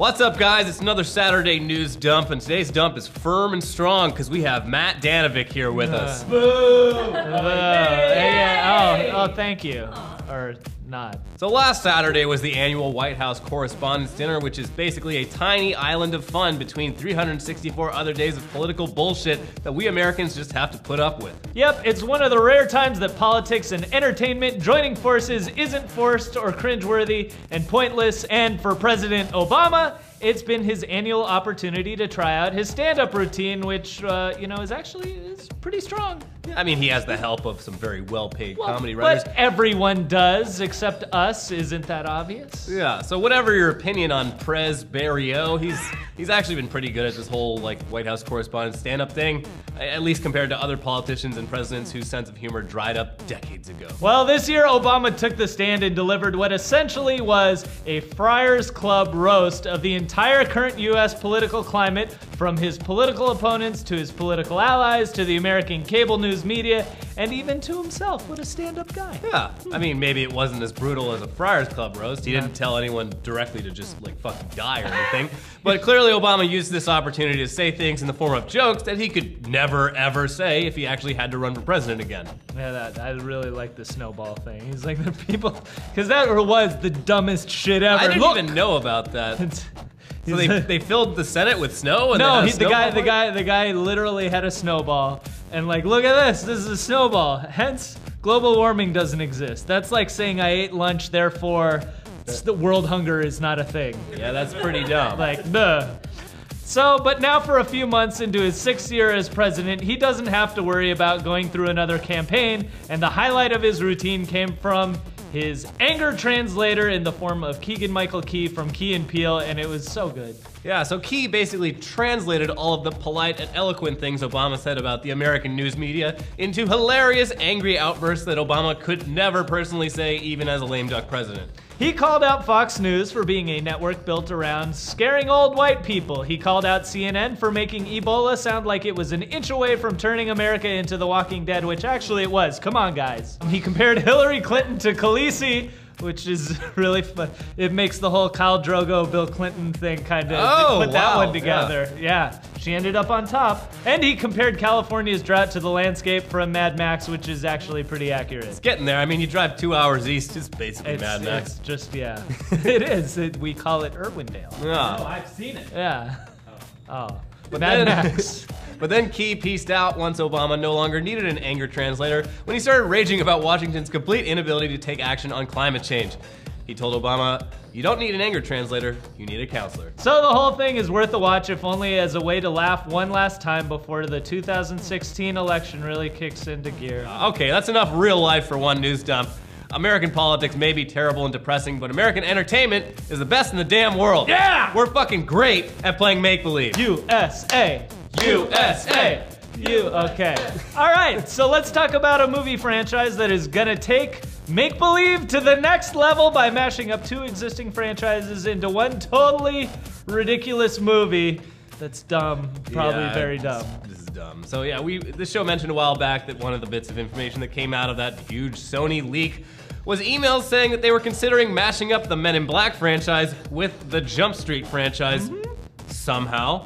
What's up, guys? It's another Saturday news dump, and today's dump is firm and strong because we have Matt Danovic here with us. Boo! Oh, thank you. Or not. So last Saturday was the annual White House Correspondents' Dinner, which is basically a tiny island of fun between 364 other days of political bullshit that we Americans just have to put up with. Yep, it's one of the rare times that politics and entertainment joining forces isn't forced or cringeworthy and pointless, and for President Obama, it's been his annual opportunity to try out his stand-up routine, which, is pretty strong. I mean, he has the help of some very well-paid comedy writers. But everyone does, except us. Isn't that obvious? Yeah, so whatever your opinion on Prez Barrio, he's actually been pretty good at this whole White House correspondent stand-up thing, at least compared to other politicians and presidents whose sense of humor dried up decades ago. Well, this year Obama took the stand and delivered what essentially was a Friars Club roast of the entire current US political climate, from his political opponents to his political allies to the American cable news media, and even to himself. What a stand-up guy. Yeah, I mean, maybe it wasn't as brutal as a Friars Club roast. He didn't tell anyone directly to just fucking die or anything. But clearly Obama used this opportunity to say things in the form of jokes that he could never ever say if he actually had to run for president again. Yeah, I really like the snowball thing. He's like, the people, because that was the dumbest shit ever. I didn't even know about that. So they filled the Senate with snow? And no, the guy literally had a snowball, and look at this. This is a snowball. Hence, global warming doesn't exist. That's like saying I ate lunch, therefore the world hunger is not a thing. Yeah, that's pretty dumb. Duh. So, but now for a few months into his 6th year as president, he doesn't have to worry about going through another campaign, and the highlight of his routine came from his anger translator in the form of Keegan-Michael Key from Key and Peele, and it was so good. Yeah, so Key basically translated all of the polite and eloquent things Obama said about the American news media into hilarious, angry outbursts that Obama could never personally say, even as a lame duck president. He called out Fox News for being a network built around scaring old white people. He called out CNN for making Ebola sound like it was an inch away from turning America into The Walking Dead, which actually it was. Come on, guys. He compared Hillary Clinton to Khaleesi, which is really fun. It makes the whole Khal Drogo, Bill Clinton thing kind of put that one together. Yeah, she ended up on top. And he compared California's drought to the landscape from Mad Max, which is actually pretty accurate. It's getting there. I mean, you drive 2 hours east, it's basically Mad Max. It's just, yeah. It is. We call it Irwindale. Yeah. Oh, I've seen it. Yeah. Oh. Mad Max. But then Key pieced out once Obama no longer needed an anger translator when he started raging about Washington's complete inability to take action on climate change. He told Obama, "You don't need an anger translator, you need a counselor." So the whole thing is worth a watch, if only as a way to laugh one last time before the 2016 election really kicks into gear. Okay, that's enough real life for one news dump. American politics may be terrible and depressing, but American entertainment is the best in the damn world. Yeah! We're fucking great at playing make-believe. USA! USA! Okay. All right, so let's talk about a movie franchise that is gonna take make-believe to the next level by mashing up 2 existing franchises into one totally ridiculous movie that's dumb, probably very dumb. This is dumb. So yeah, this show mentioned a while back that one of the bits of information that came out of that huge Sony leak was emails saying that they were considering mashing up the Men in Black franchise with the Jump Street franchise somehow.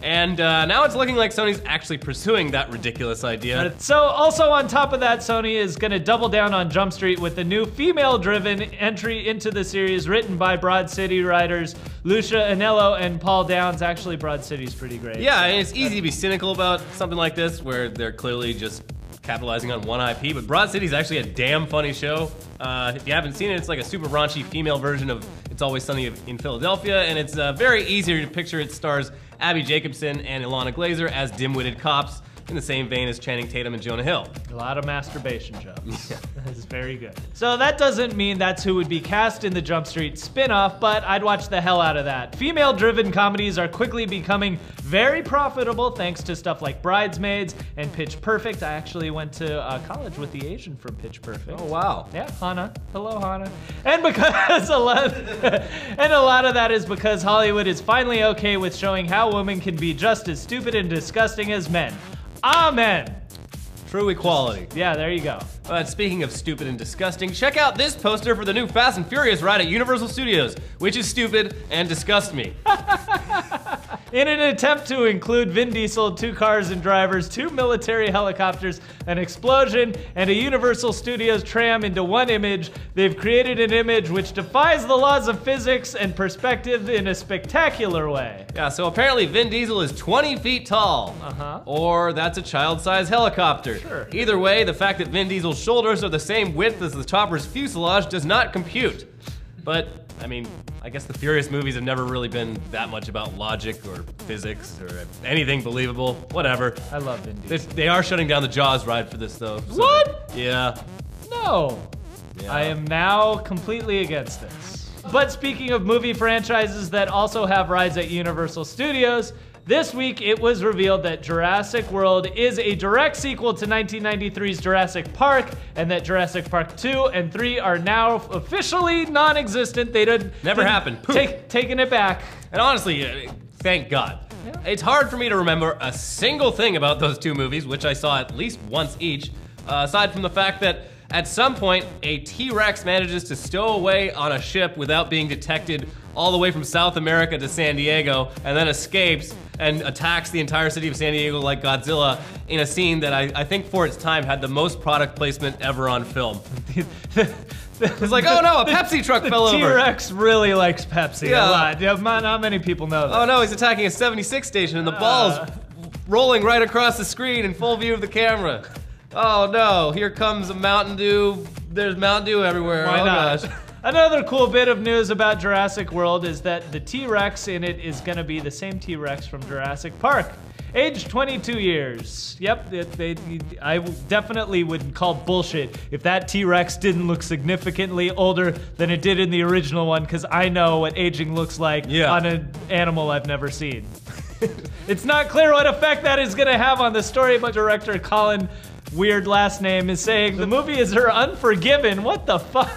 And now it's looking like Sony's actually pursuing that ridiculous idea. So also on top of that, Sony is gonna double down on Jump Street with a new female-driven entry into the series written by Broad City writers Lucia Anello and Paul Downs. Actually, Broad City's pretty great. Yeah, and it's easy to be cynical about something like this where they're clearly just capitalizing on one IP, but Broad City's actually a damn funny show. If you haven't seen it, it's like a super raunchy female version of It's Always Sunny in Philadelphia, and it's very easy to picture. It stars Abby Jacobson and Ilana Glazer as dim-witted cops, in the same vein as Channing Tatum and Jonah Hill. A lot of masturbation jokes. That's very good. So that doesn't mean that's who would be cast in the Jump Street spin-off, but I'd watch the hell out of that. Female-driven comedies are quickly becoming very profitable thanks to stuff like Bridesmaids and Pitch Perfect. I actually went to college with the Asian from Pitch Perfect. Oh, wow. Yeah, Hana. Hello, Hana. And because a lot of that is because Hollywood is finally okay with showing how women can be just as stupid and disgusting as men. Amen. True equality. Yeah, there you go. But speaking of stupid and disgusting, check out this poster for the new Fast and Furious ride at Universal Studios, which is stupid and disgusts me. In an attempt to include Vin Diesel, 2 cars and drivers, 2 military helicopters, an explosion, and a Universal Studios tram into one image, they've created an image which defies the laws of physics and perspective in a spectacular way. Yeah, so apparently Vin Diesel is 20 feet tall. Or that's a child-sized helicopter. Sure. Either way, the fact that Vin Diesel's shoulders are the same width as the chopper's fuselage does not compute. But, I mean, I guess the Furious movies have never really been that much about logic or physics or anything believable. Whatever. I love Vin Diesel. They are shutting down the Jaws ride for this, though. So, What? Yeah. No. Yeah. I am now completely against this. But speaking of movie franchises that also have rides at Universal Studios, this week it was revealed that Jurassic World is a direct sequel to 1993's Jurassic Park, and that Jurassic Park 2 and 3 are now officially non-existent. They Never happened. Poof. Taking it back. And honestly, thank God. Yeah. It's hard for me to remember a single thing about those 2 movies, which I saw at least once each, aside from the fact that at some point, a T-Rex manages to stow away on a ship without being detected all the way from South America to San Diego, and then escapes and attacks the entire city of San Diego like Godzilla in a scene that I think for its time had the most product placement ever on film. It's like, oh no, a Pepsi truck fell over. T-Rex really likes Pepsi Yeah. a lot. Yeah, not many people know that. Oh no, he's attacking a 76 station and the ball's rolling right across the screen in full view of the camera. Oh no, here comes a Mountain Dew. There's Mountain Dew everywhere. Why oh not? gosh. Another cool bit of news about Jurassic World is that the T-Rex in it is gonna be the same T-Rex from Jurassic Park. Aged 22 years. Yep, I definitely would call bullshit if that T-Rex didn't look significantly older than it did in the original one, because I know what aging looks like on an animal I've never seen. It's not clear what effect that is gonna have on the story, but director Colin, weird last name, is saying the movie is her Unforgiven. What the fuck?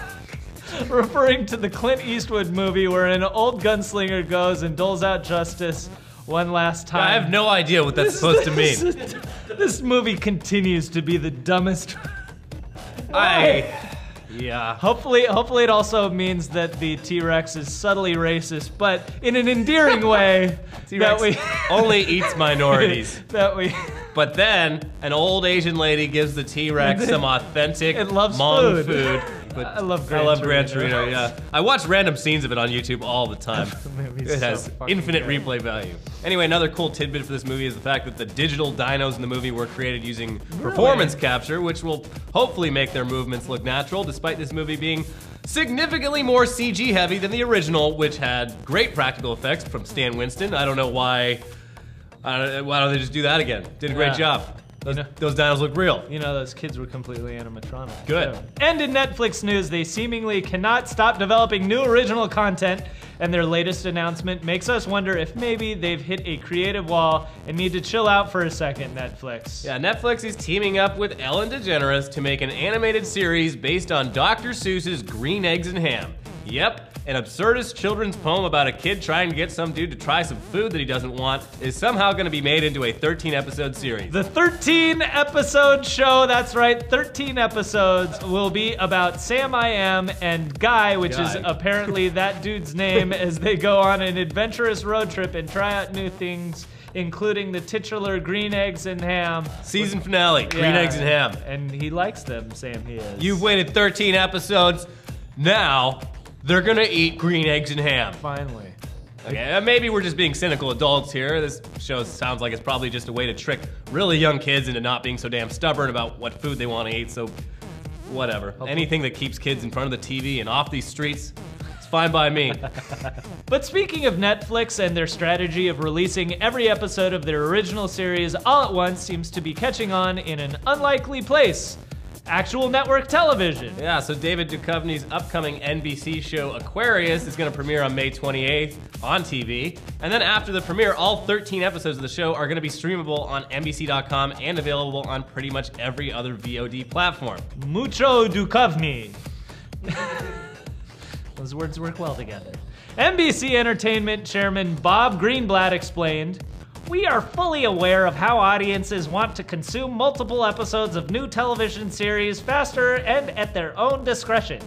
Referring to the Clint Eastwood movie where an old gunslinger goes and doles out justice one last time. I have no idea what that's supposed to mean. This movie continues to be the dumbest. Yeah. Hopefully it also means that the T-Rex is subtly racist, but in an endearing way. T-Rex only eats minorities. But then an old Asian lady gives the T-Rex some authentic Hmong food. But I love Gran Torino. Yeah. I watch random scenes of it on YouTube all the time. It has so fucking infinite good. replay value. Anyway, another cool tidbit for this movie is the fact that the digital dinos in the movie were created using performance capture, which will hopefully make their movements look natural, despite this movie being significantly more CG heavy than the original, which had great practical effects from Stan Winston. I don't know why don't they just do that again? Did a great job. Those dinos look real. You know, those kids were completely animatronic. Good. So. And in Netflix news, they seemingly cannot stop developing new original content, and their latest announcement makes us wonder if maybe they've hit a creative wall and need to chill out for a second, Netflix. Yeah, Netflix is teaming up with Ellen DeGeneres to make an animated series based on Dr. Seuss's Green Eggs and Ham. Yep. An absurdist children's poem about a kid trying to get some dude to try some food that he doesn't want is somehow going to be made into a 13-episode series. The 13-episode show, that's right, 13 episodes, will be about Sam I Am and Guy, which is apparently that dude's name, as they go on an adventurous road trip and try out new things, including the titular Green Eggs and Ham. Season finale, Green Eggs and Ham. And he likes them, Sam he is. You've waited 13 episodes, now they're gonna eat green eggs and ham. Finally. Okay, maybe we're just being cynical adults here. This show sounds like it's probably just a way to trick really young kids into not being so damn stubborn about what food they want to eat, so whatever. Anything that keeps kids in front of the TV and off these streets, it's fine by me. But speaking of Netflix and their strategy of releasing every episode of their original series all at once seems to be catching on in an unlikely place. Actual network television. Yeah, so David Duchovny's upcoming NBC show Aquarius is going to premiere on May 28th on TV. And then after the premiere, all 13 episodes of the show are going to be streamable on NBC.com and available on pretty much every other VOD platform. Mucho Duchovny. Those words work well together. NBC Entertainment Chairman Bob Greenblatt explained, We are fully aware of how audiences want to consume multiple episodes of new television series faster and at their own discretion.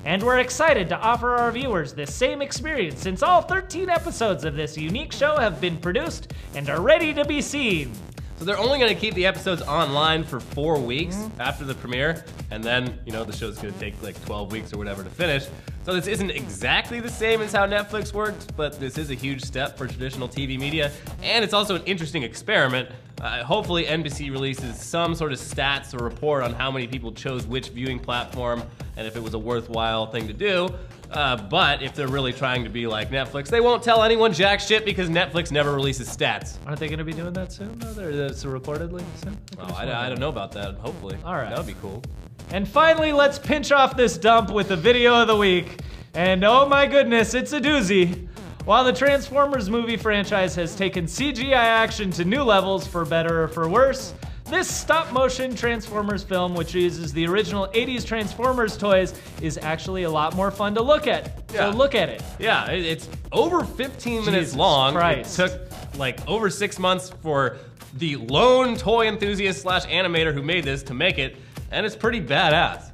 And we're excited to offer our viewers this same experience since all 13 episodes of this unique show have been produced and are ready to be seen. So they're only going to keep the episodes online for 4 weeks after the premiere, and then, you know, the show's going to take like 12 weeks or whatever to finish. So this isn't exactly the same as how Netflix works, but this is a huge step for traditional TV media, and it's also an interesting experiment. Hopefully NBC releases some sort of stats or report on how many people chose which viewing platform and if it was a worthwhile thing to do. But if they're really trying to be like Netflix, they won't tell anyone jack shit because Netflix never releases stats. Aren't they going to be doing that soon? No, it's reportedly soon. Oh, I don't know about that. Hopefully. All right. That would be cool. And finally, let's pinch off this dump with the video of the week. And oh my goodness, it's a doozy. While the Transformers movie franchise has taken CGI action to new levels for better or for worse, this stop-motion Transformers film, which uses the original 80s Transformers toys, is actually a lot more fun to look at. Yeah. So look at it. Yeah, it's over 15 minutes Jesus long. Christ. It took like over 6 months for the lone toy enthusiast / animator who made this to make it, and it's pretty badass.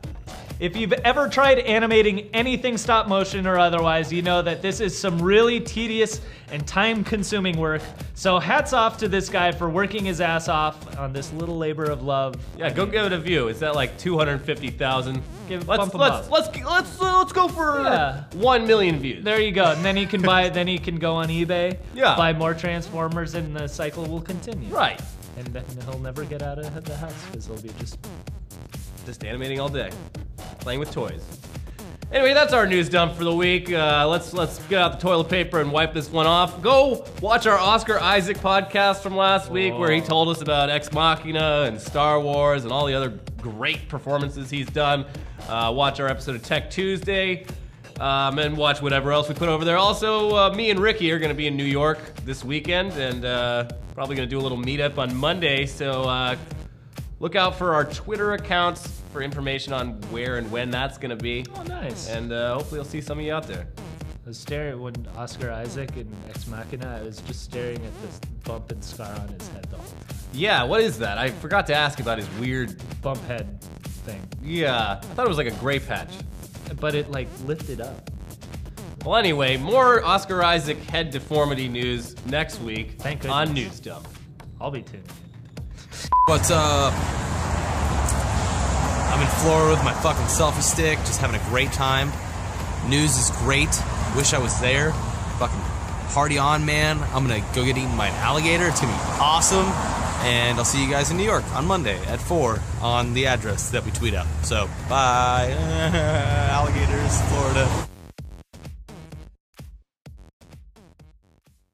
If you've ever tried animating anything stop motion or otherwise, you know that this is some really tedious and time-consuming work. So hats off to this guy for working his ass off on this little labor of love. Yeah, go give it a view. It's at like 250,000. Bump him up. Let's go for 1 million views. There you go. And then he can buy. Then he can go on eBay, Yeah. buy more Transformers, and the cycle will continue. Right. And then he'll never get out of the house because he'll be just animating all day, playing with toys. Anyway, that's our news dump for the week. Let's get out the toilet paper and wipe this one off. Go watch our Oscar Isaac podcast from last week where he told us about Ex Machina and Star Wars and all the other great performances he's done. Watch our episode of Tech Tuesday and watch whatever else we put over there. Also, me and Ricky are going to be in New York this weekend and probably going to do a little meetup on Monday. So look out for our Twitter accounts for information on where and when that's going to be. Oh, nice. And hopefully I'll see some of you out there. I was staring when Oscar Isaac in Ex Machina. I was just staring at this bump and scar on his head, though. Yeah, what is that? I forgot to ask about his weird Bump head thing. Yeah, I thought it was like a gray patch. But it like lifted up. Well, anyway, more Oscar Isaac head deformity news next week Thank goodness. on News Dump. I'll be tuned. What's up? I'm in Florida with my fucking selfie stick, just having a great time. News is great. Wish I was there. Fucking party on, man. I'm gonna go get eaten by an alligator. It's gonna be awesome. And I'll see you guys in New York on Monday at 4 on the address that we tweet out. So, bye. Alligators, Florida.